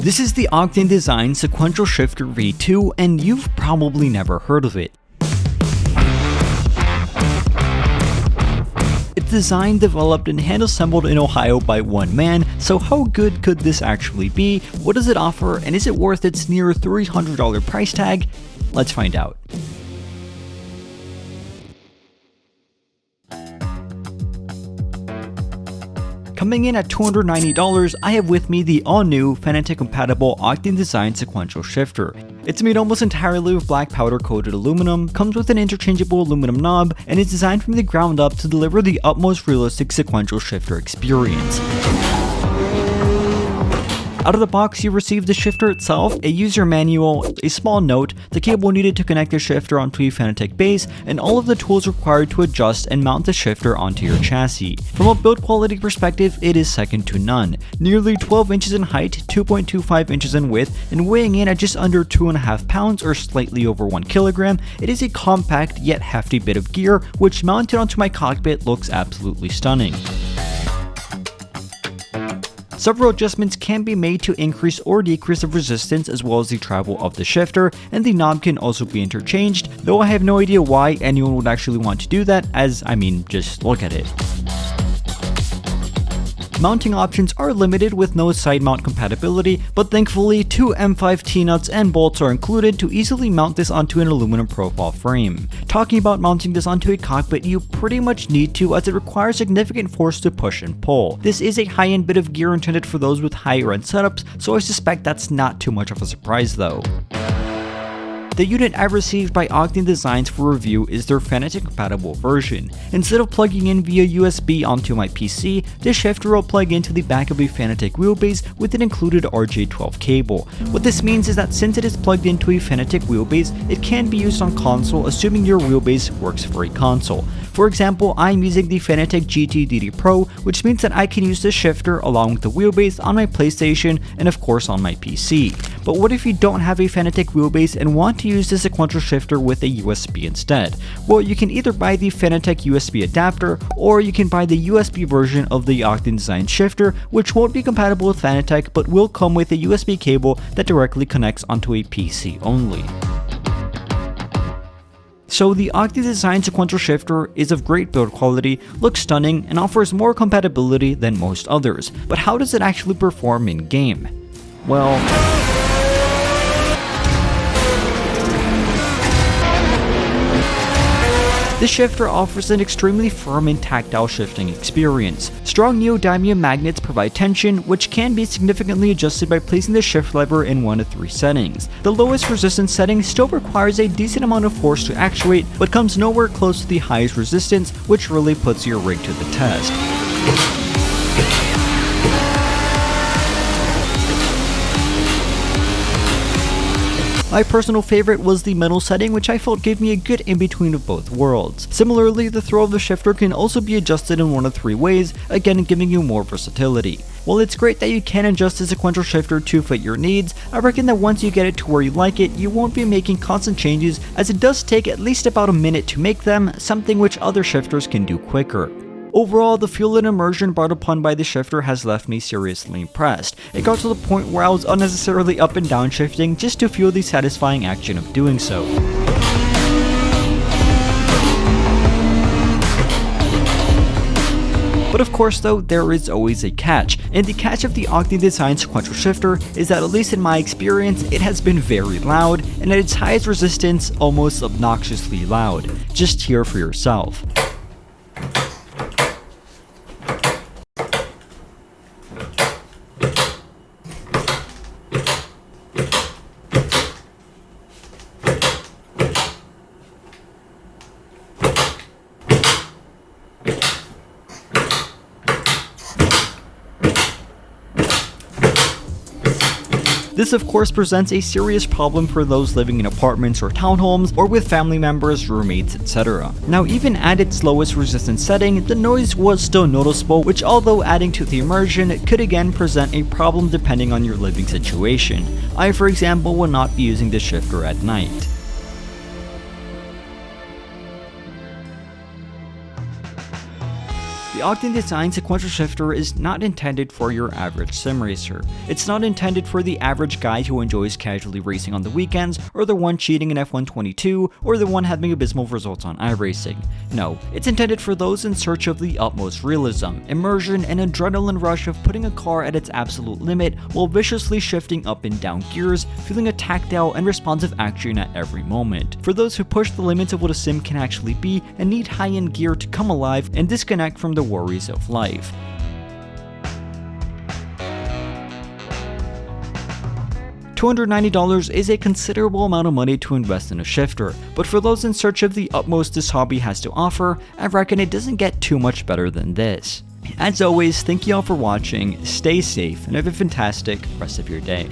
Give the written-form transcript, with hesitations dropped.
This is the Oktane Designs Sequential Shifter V2, and you've probably never heard of it. It's designed, developed, and hand-assembled in Ohio by one man, so how good could this actually be? What does it offer, and is it worth its near $300 price tag? Let's find out. Coming in at $290, I have with me the all-new Fanatec compatible Oktane Designs Sequential Shifter. It's made almost entirely of black powder coated aluminum, comes with an interchangeable aluminum knob, and is designed from the ground up to deliver the utmost realistic sequential shifter experience. Out of the box, you receive the shifter itself, a user manual, a small note, the cable needed to connect the shifter onto a Fanatec base, and all of the tools required to adjust and mount the shifter onto your chassis. From a build quality perspective, it is second to none. Nearly 12 inches in height, 2.25 inches in width, and weighing in at just under 2.5 pounds or slightly over 1 kilogram, it is a compact yet hefty bit of gear, which mounted onto my cockpit looks absolutely stunning. Several adjustments can be made to increase or decrease the resistance as well as the travel of the shifter, and the knob can also be interchanged, though I have no idea why anyone would actually want to do that, as I mean, just look at it. Mounting options are limited with no side mount compatibility, but thankfully 2 M5 T-nuts and bolts are included to easily mount this onto an aluminum profile frame. Talking about mounting this onto a cockpit, you pretty much need to, as it requires significant force to push and pull. This is a high-end bit of gear intended for those with higher end setups, so I suspect that's not too much of a surprise though. The unit I received by Oktane Designs for review is their Fanatec compatible version. Instead of plugging in via USB onto my PC, this shifter will plug into the back of a Fanatec wheelbase with an included RJ12 cable. What this means is that since it is plugged into a Fanatec wheelbase, it can be used on console assuming your wheelbase works for a console. For example, I'm using the Fanatec GT DD Pro, which means that I can use this shifter along with the wheelbase on my PlayStation and of course on my PC. But what if you don't have a Fanatec wheelbase and want to use the sequential shifter with a USB instead? Well, you can either buy the Fanatec USB adapter, or you can buy the USB version of the Oktane Design shifter, which won't be compatible with Fanatec but will come with a USB cable that directly connects onto a PC only. So the Oktane Design Sequential Shifter is of great build quality, looks stunning, and offers more compatibility than most others. But how does it actually perform in game? Well, this shifter offers an extremely firm and tactile shifting experience. Strong neodymium magnets provide tension, which can be significantly adjusted by placing the shift lever in one of 3 settings. The lowest resistance setting still requires a decent amount of force to actuate, but comes nowhere close to the highest resistance, which really puts your rig to the test. My personal favorite was the middle setting, which I felt gave me a good in-between of both worlds. Similarly, the throw of the shifter can also be adjusted in one of 3 ways, again giving you more versatility. While it's great that you can adjust the sequential shifter to fit your needs, I reckon that once you get it to where you like it, you won't be making constant changes, as it does take at least about a minute to make them, something which other shifters can do quicker. Overall, the feel and immersion brought upon by the shifter has left me seriously impressed. It got to the point where I was unnecessarily up and down shifting just to feel the satisfying action of doing so. But of course though, there is always a catch, and the catch of the Oktane Design Sequential Shifter is that, at least in my experience, it has been very loud, and at its highest resistance, almost obnoxiously loud. Just hear for yourself. This of course presents a serious problem for those living in apartments or townhomes, or with family members, roommates, etc. Now, even at its lowest resistance setting, the noise was still noticeable, which, although adding to the immersion, could again present a problem depending on your living situation. I, for example, will not be using the shifter at night. The Oktane Designs Sequential shifter is not intended for your average sim racer. It's not intended for the average guy who enjoys casually racing on the weekends, or the one cheating in F122, or the one having abysmal results on iRacing. No, it's intended for those in search of the utmost realism, immersion, and adrenaline rush of putting a car at its absolute limit while viciously shifting up and down gears, feeling a tactile and responsive action at every moment. For those who push the limits of what a sim can actually be and need high-end gear to come alive and disconnect from the worries of life. $290 is a considerable amount of money to invest in a shifter, but for those in search of the utmost this hobby has to offer, I reckon it doesn't get too much better than this. As always, thank you all for watching, stay safe, and have a fantastic rest of your day.